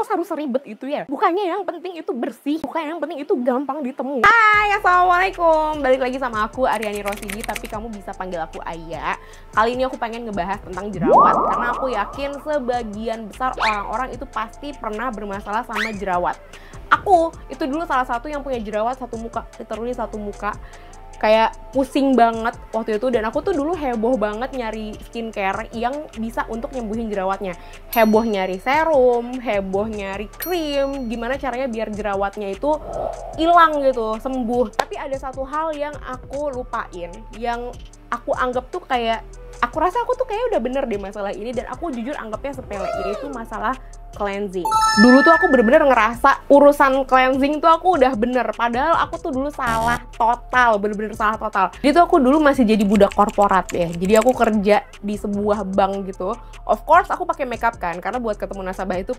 wall harus seribet itu ya? Bukannya yang penting itu bersih, bukan yang penting itu gampang ditemui. Hai, assalamualaikum. Balik lagi sama aku Aryani Rosidi, tapi kamu bisa panggil aku Aya. Kali ini aku pengen ngebahas tentang jerawat, karena aku yakin sebagian besar orang-orang itu pasti pernah bermasalah sama jerawat. Aku itu dulu salah satu yang punya jerawat satu muka, literally satu muka. Kayak pusing banget waktu itu, dan aku tuh dulu heboh banget nyari skincare yang bisa untuk nyembuhin jerawatnya. Heboh nyari serum, heboh nyari krim, gimana caranya biar jerawatnya itu hilang gitu, sembuh. Tapi ada satu hal yang aku lupain, yang aku anggap tuh kayak, aku rasa aku tuh kayak udah bener deh masalah ini, dan aku jujur anggapnya sepele, yaitu masalah cleansing. Dulu tuh aku bener-bener ngerasa urusan cleansing tuh aku udah bener, padahal aku tuh dulu salah total, bener-bener salah total. Jadi tuh aku dulu masih jadi budak korporat ya, jadi aku kerja di sebuah bank gitu. Of course aku pakai makeup kan, karena buat ketemu nasabah itu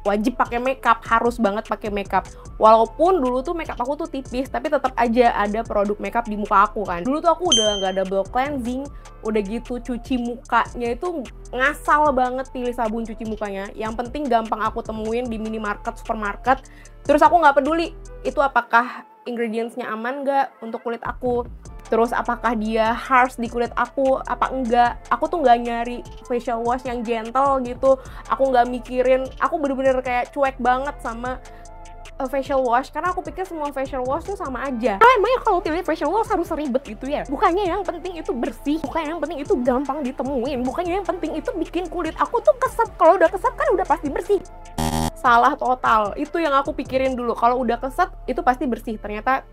wajib pakai makeup, harus banget pakai makeup. Walaupun dulu tuh makeup aku tuh tipis, tapi tetap aja ada produk makeup di muka aku kan. Dulu tuh aku udah nggak double cleansing, udah gitu cuci mukanya itu ngasal banget, pilih sabun cuci mukanya. Yang penting gampang aku temuin di minimarket, supermarket. Terus aku nggak peduli itu apakah ingredientsnya aman nggak untuk kulit aku. Terus apakah dia harsh di kulit aku, apa enggak. Aku tuh nggak nyari facial wash yang gentle gitu. Aku nggak mikirin, aku bener-bener kayak cuek banget sama facial wash, karena aku pikir semua facial wash tuh sama aja. Emangnya kalau pilih facial wash harus ribet gitu ya? Bukannya yang penting itu bersih, bukannya yang penting itu gampang ditemuin, bukannya yang penting itu bikin kulit aku tuh keset. Kalau udah keset kan udah pasti bersih. Salah total, itu yang aku pikirin dulu. Kalau udah keset itu pasti bersih, ternyata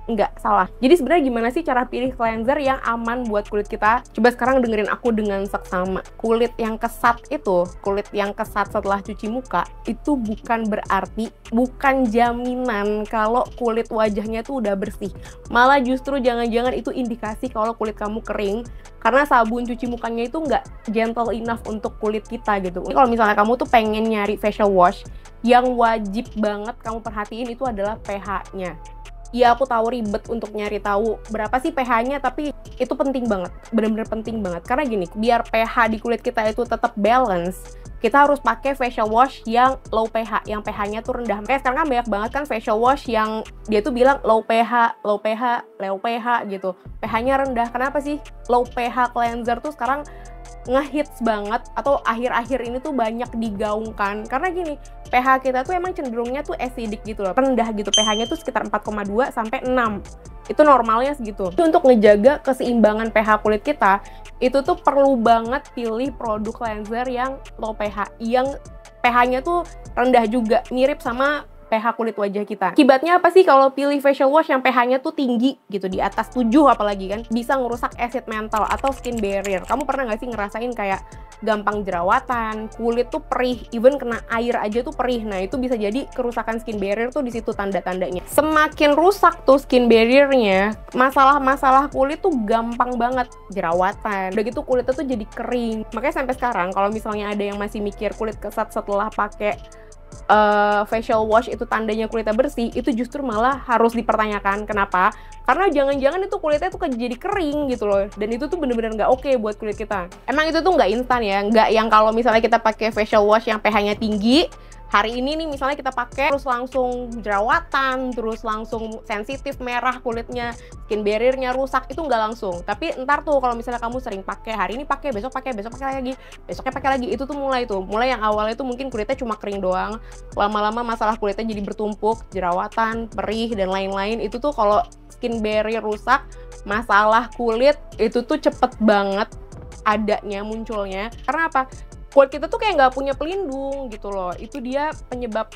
enggak, salah. Jadi sebenarnya gimana sih cara pilih cleanser yang aman buat kulit kita? Coba sekarang dengerin aku dengan seksama. Kulit yang kesat setelah cuci muka, itu bukan berarti, bukan jaminan kalau kulit wajahnya tuh udah bersih. Malah justru jangan-jangan itu indikasi kalau kulit kamu kering, karena sabun cuci mukanya itu nggak gentle enough untuk kulit kita gitu. Kalau misalnya kamu tuh pengen nyari facial wash, yang wajib banget kamu perhatiin itu adalah pH-nya. Ya aku tahu ribet untuk nyari tahu berapa sih pH-nya, tapi itu penting banget, bener-bener penting banget. Karena gini, biar pH di kulit kita itu tetap balance, kita harus pakai facial wash yang low pH, yang pH-nya tuh rendah. Makanya sekarang kan banyak banget kan facial wash yang dia tuh bilang low pH gitu. pH-nya rendah. Kenapa sih low pH cleanser tuh sekarang ngehits banget, atau akhir-akhir ini tuh banyak digaungkan? Karena gini, pH kita tuh emang cenderungnya tuh acidic gitu loh, rendah gitu. pH-nya tuh sekitar 4,2 sampai 6. Itu normalnya segitu. Untuk ngejaga keseimbangan pH kulit kita, itu tuh perlu banget pilih produk cleanser yang low pH, yang pH-nya tuh rendah juga, mirip sama pH kulit wajah kita. Akibatnya apa sih kalau pilih facial wash yang pH-nya tuh tinggi gitu, di atas 7 apalagi kan, bisa ngerusak acid mantle atau skin barrier. Kamu pernah nggak sih ngerasain kayak gampang jerawatan, kulit tuh perih, even kena air aja tuh perih. Nah itu bisa jadi kerusakan skin barrier tuh di situ tanda-tandanya. Semakin rusak tuh skin barriernya, masalah-masalah kulit tuh gampang banget jerawatan. Udah gitu kulitnya tuh jadi kering. Makanya sampai sekarang kalau misalnya ada yang masih mikir kulit kesat setelah pakai facial wash itu tandanya kulitnya bersih, itu justru malah harus dipertanyakan. Kenapa? Karena jangan-jangan itu kulitnya tuh jadi kering gitu loh, dan itu tuh bener-bener nggak oke buat kulit kita. Emang itu tuh nggak instan ya, nggak yang kalau misalnya kita pakai facial wash yang pH-nya tinggi, hari ini nih misalnya kita pakai terus langsung jerawatan, terus langsung sensitif, merah kulitnya, skin barrier-nya rusak, itu nggak langsung. Tapi ntar tuh kalau misalnya kamu sering pakai, hari ini pakai, besok pakai lagi, besoknya pakai lagi, itu tuh mulai yang awalnya tuh mungkin kulitnya cuma kering doang, lama-lama masalah kulitnya jadi bertumpuk, jerawatan, perih, dan lain-lain. Itu tuh kalau skin barrier rusak, masalah kulit itu tuh cepet banget adanya, munculnya. Karena apa? Kulit kita tuh kayak nggak punya pelindung gitu loh. Itu dia penyebab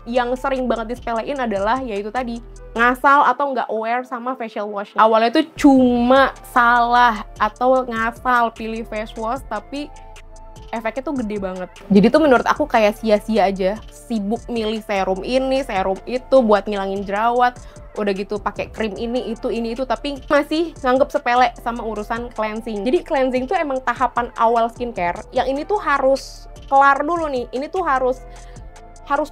yang sering banget disepelein adalah yaitu tadi, ngasal atau nggak aware sama facial wash. Awalnya tuh cuma salah atau ngasal pilih face wash, tapi efeknya tuh gede banget. Jadi tuh menurut aku kayak sia-sia aja, sibuk milih serum ini, serum itu buat ngilangin jerawat. Udah gitu pakai krim ini itu, tapi masih nganggep sepele sama urusan cleansing. Jadi cleansing tuh emang tahapan awal skincare, yang ini tuh harus kelar dulu nih. Ini tuh harus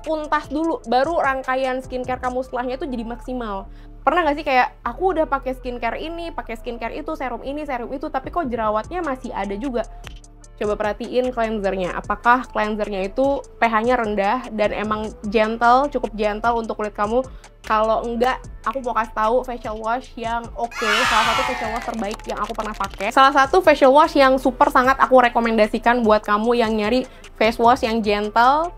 tuntas dulu, baru rangkaian skincare kamu setelahnya tuh jadi maksimal. Pernah nggak sih kayak aku udah pakai skincare ini, pakai skincare itu, serum ini, serum itu, tapi kok jerawatnya masih ada juga? coba perhatiin cleansernya. Apakah cleansernya itu pH-nya rendah dan emang gentle, cukup gentle untuk kulit kamu. Kalau enggak, aku mau kasih tahu facial wash yang oke. Salah satu facial wash terbaik yang aku pernah pakai. Salah satu facial wash yang super sangat aku rekomendasikan buat kamu yang nyari face wash yang gentle,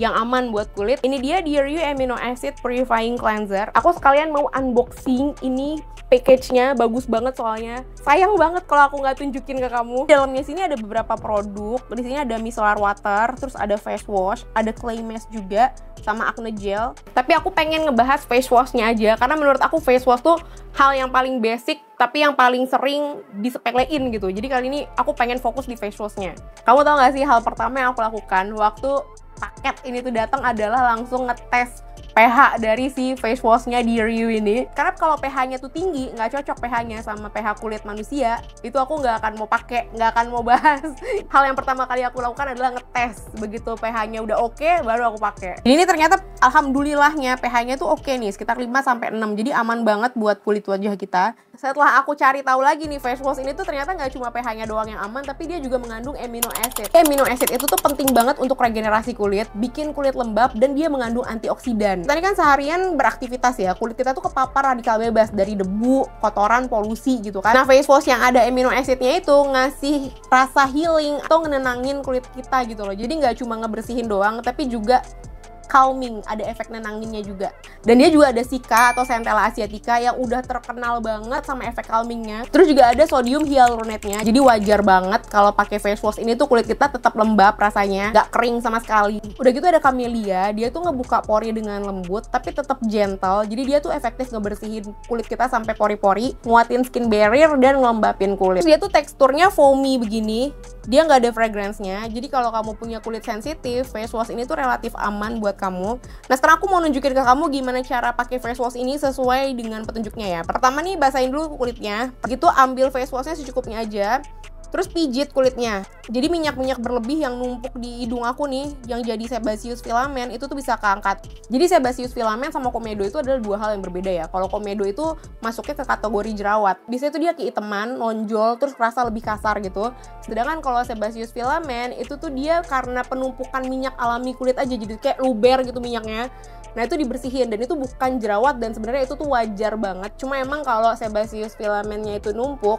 yang aman buat kulit. Ini dia Dr. Amino Acid Purifying Cleanser. Aku sekalian mau unboxing ini. Package-nya bagus banget soalnya. Sayang banget kalau aku nggak tunjukin ke kamu. Di dalamnya sini ada beberapa produk. Di sini ada micellar water, terus ada face wash, ada clay mask juga, sama acne gel. Tapi aku pengen ngebahas face wash-nya aja, karena menurut aku face wash tuh hal yang paling basic, tapi yang paling sering disepelein gitu. Jadi kali ini aku pengen fokus di face wash-nya. Kamu tau gak sih hal pertama yang aku lakukan waktu paket ini tuh datang adalah langsung ngetes pH dari si face wash-nya Dr. ini. Karena kalau pH-nya tuh tinggi, nggak cocok pH-nya sama pH kulit manusia, itu aku nggak akan mau pakai, nggak akan mau bahas. Hal yang pertama kali aku lakukan adalah ngetes. Begitu pH-nya udah oke, baru aku pakai. Ini ternyata alhamdulillahnya pH-nya tuh oke nih, sekitar 5-6. Jadi aman banget buat kulit wajah kita. Setelah aku cari tahu lagi nih, face wash ini tuh ternyata nggak cuma pH-nya doang yang aman, tapi dia juga mengandung amino acid. Amino acid itu tuh penting banget untuk regenerasi kulit, bikin kulit lembab, dan dia mengandung antioksidan. Tadi kan seharian beraktivitas ya, kulit kita tuh kepapar radikal bebas dari debu, kotoran, polusi gitu kan. Nah, face wash yang ada amino acidnya itu ngasih rasa healing atau ngenenangin kulit kita gitu loh. Jadi nggak cuma ngebersihin doang, tapi juga calming, ada efek nenanginnya juga. Dan dia juga ada Cica atau Centella asiatica yang udah terkenal banget sama efek calmingnya. Terus juga ada sodium hyaluronate-nya. Jadi wajar banget kalau pakai face wash ini tuh kulit kita tetap lembab rasanya, nggak kering sama sekali. Udah gitu ada Camellia, dia tuh ngebuka pori dengan lembut tapi tetap gentle. Jadi dia tuh efektif ngebersihin kulit kita sampai pori-pori, nguatin skin barrier dan ngelembapin kulit. Terus dia tuh teksturnya foamy begini. Dia nggak ada fragrance-nya. Jadi kalau kamu punya kulit sensitif, face wash ini tuh relatif aman buat kamu. Nah, sekarang aku mau nunjukin ke kamu gimana cara pakai face wash ini sesuai dengan petunjuknya ya. Pertama nih, basahin dulu kulitnya. Begitu ambil face washnya secukupnya aja. Terus pijit kulitnya. Jadi minyak-minyak berlebih yang numpuk di hidung aku nih, yang jadi sebaceous filament, itu tuh bisa keangkat. Jadi sebaceous filament sama komedo itu adalah dua hal yang berbeda ya. Kalau komedo itu masuknya ke kategori jerawat. Biasanya tuh dia keiteman, nonjol, terus kerasa lebih kasar gitu. Sedangkan kalau sebaceous filament itu tuh dia karena penumpukan minyak alami kulit aja, jadi kayak luber gitu minyaknya. Nah, itu dibersihin dan itu bukan jerawat, dan sebenarnya itu tuh wajar banget. Cuma emang kalau sebaceous filamentnya itu numpuk,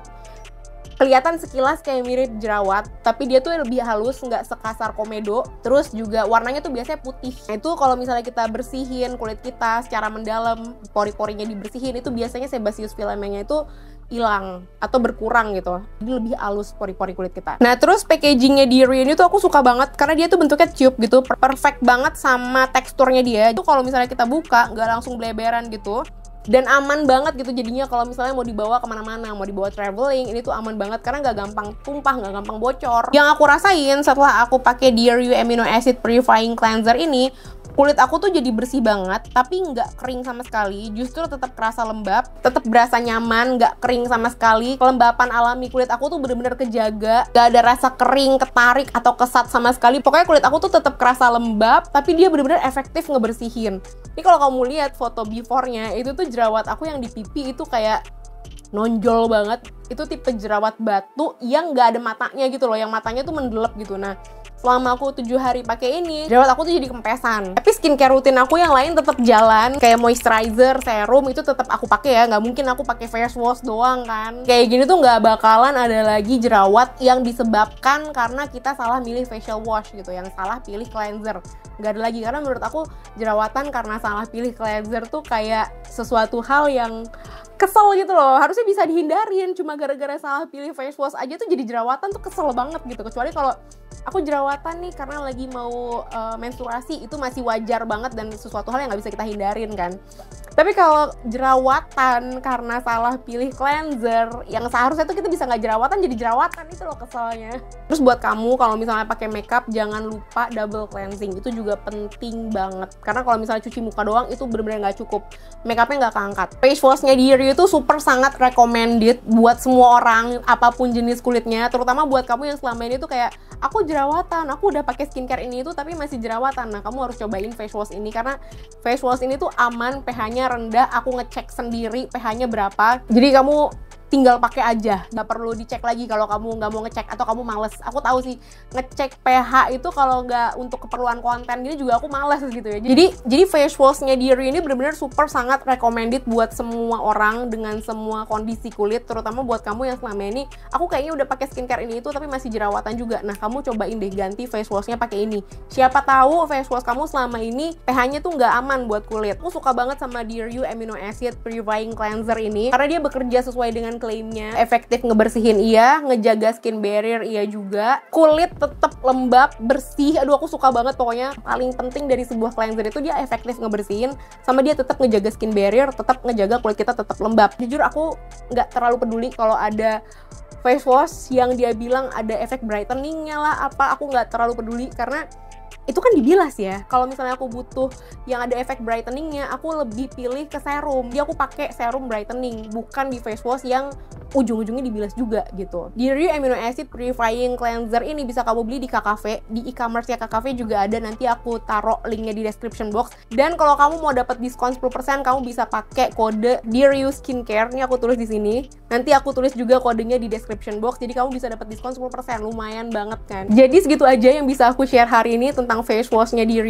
kelihatan sekilas kayak mirip jerawat, tapi dia tuh lebih halus, nggak sekasar komedo. Terus juga warnanya tuh biasanya putih. Nah, itu kalau misalnya kita bersihin kulit kita secara mendalam, pori-porinya dibersihin, itu biasanya sebaceous filamentnya itu hilang atau berkurang gitu. Jadi lebih halus pori-pori kulit kita. Nah, terus packagingnya Dr. ini tuh aku suka banget karena dia tuh bentuknya tube gitu, perfect banget sama teksturnya dia. Itu kalau misalnya kita buka nggak langsung bleberan gitu. Dan aman banget gitu jadinya kalau misalnya mau dibawa kemana-mana, mau dibawa traveling, ini tuh aman banget karena nggak gampang tumpah, nggak gampang bocor. Yang aku rasain setelah aku pakai Dr. Amino Acid Purifying Cleanser ini, kulit aku tuh jadi bersih banget, tapi nggak kering sama sekali. Justru tetap kerasa lembab, tetap berasa nyaman, nggak kering sama sekali. Kelembapan alami kulit aku tuh bener-bener kejaga, nggak ada rasa kering, ketarik, atau kesat sama sekali. Pokoknya kulit aku tuh tetap kerasa lembab, tapi dia bener-bener efektif ngebersihin. Ini kalau kamu lihat foto before-nya, itu tuh jerawat aku yang di pipi itu kayak nonjol banget. Itu tipe jerawat batu yang nggak ada matanya gitu loh, yang matanya tuh mendelep gitu. Nah, selama aku 7 hari pakai ini, jerawat aku tuh jadi kempesan. Tapi skincare rutin aku yang lain tetap jalan, kayak moisturizer, serum itu tetap aku pakai ya. Nggak mungkin aku pakai face wash doang kan. Kayak gini tuh nggak bakalan ada lagi jerawat yang disebabkan karena kita salah milih facial wash gitu, yang salah pilih cleanser. Nggak ada lagi, karena menurut aku jerawatan karena salah pilih cleanser tuh kayak sesuatu hal yang kesel gitu loh. Harusnya bisa dihindarin, cuma gara-gara salah pilih face wash aja tuh jadi jerawatan tuh kesel banget gitu. Kecuali kalau aku jerawatan nih karena lagi mau menstruasi, itu masih wajar banget dan sesuatu hal yang nggak bisa kita hindarin kan. Tapi kalau jerawatan karena salah pilih cleanser, yang seharusnya tuh kita bisa nggak jerawatan jadi jerawatan, itu loh keselnya. Terus buat kamu kalau misalnya pakai makeup, jangan lupa double cleansing. Itu juga penting banget, karena kalau misalnya cuci muka doang itu bener-bener nggak cukup, makeupnya nggak keangkat. Face washnya Dr. itu super sangat recommended buat semua orang apapun jenis kulitnya, terutama buat kamu yang selama ini tuh kayak aku jerawatan, aku udah pakai skincare ini itu tapi masih jerawatan. Nah, kamu harus cobain face wash ini karena face wash ini tuh aman, pH-nya rendah. Aku ngecek sendiri pH-nya berapa. Jadi kamu tinggal pakai aja, nggak perlu dicek lagi kalau kamu nggak mau ngecek atau kamu males. Aku tahu sih ngecek pH itu kalau nggak untuk keperluan konten gini juga aku males gitu ya. Jadi face washnya Diary ini benar-benar super sangat recommended buat semua orang dengan semua kondisi kulit, terutama buat kamu yang selama ini aku kayaknya udah pakai skincare ini itu tapi masih jerawatan juga. Nah kamu cobain deh ganti face washnya pakai ini. Siapa tahu face wash kamu selama ini pH-nya tuh nggak aman buat kulit. Aku suka banget sama Dear You Amino Acid Purifying Cleanser ini karena dia bekerja sesuai dengan klaimnya, efektif ngebersihin iya, ngejaga skin barrier iya juga, kulit tetap lembab, bersih. Aduh aku suka banget, pokoknya paling penting dari sebuah cleanser itu dia efektif ngebersihin, sama dia tetap ngejaga skin barrier, tetap ngejaga kulit kita tetap lembab. Jujur aku nggak terlalu peduli kalau ada face wash yang dia bilang ada efek brightening-nya lah apa, aku nggak terlalu peduli karena itu kan dibilas ya. Kalau misalnya aku butuh yang ada efek brightening-nya, aku lebih pilih ke serum. Jadi aku pakai serum brightening, bukan di face wash yang ujung-ujungnya dibilas juga gitu. Dear You Amino Acid Purifying Cleanser ini bisa kamu beli di KKV, di e-commerce ya KKV juga ada, nanti aku taruh linknya di description box. Dan kalau kamu mau dapat diskon 10%, kamu bisa pakai kode Dear You Skincare. Ini aku tulis di sini. Nanti aku tulis juga kodenya di description box. Jadi kamu bisa dapat diskon 10%, lumayan banget kan. Jadi segitu aja yang bisa aku share hari ini tentang face washnya Dear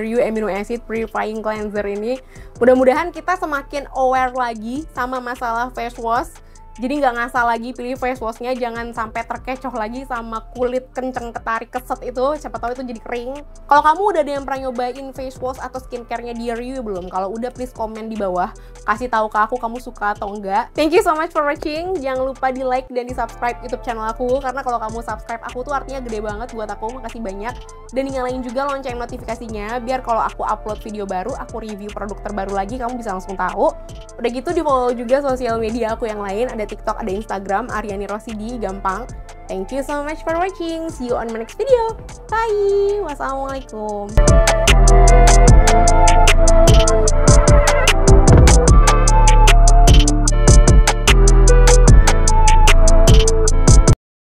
You Amino Acid Purifying Cleanser ini. Mudah-mudahan kita semakin aware lagi sama masalah face wash. Jadi nggak ngasal lagi pilih face washnya, jangan sampai terkecoh lagi sama kulit kenceng ketarik keset itu, siapa tahu itu jadi kering. Kalau kamu udah ada yang pernah nyobain face wash atau skincare-nya Dear You belum? Kalau udah please komen di bawah, kasih tahu ke aku kamu suka atau enggak. Thank you so much for watching. Jangan lupa di like dan di subscribe YouTube channel aku, karena kalau kamu subscribe aku tuh artinya gede banget buat aku. Makasih banyak. Dan nyalain juga lonceng notifikasinya biar kalau aku upload video baru, aku review produk terbaru lagi, kamu bisa langsung tahu. Udah gitu di follow juga sosial media aku yang lain, ada TikTok, ada Instagram, Aryani Rosidi, gampang. Thank you so much for watching. See you on my next video. Bye. Wassalamualaikum.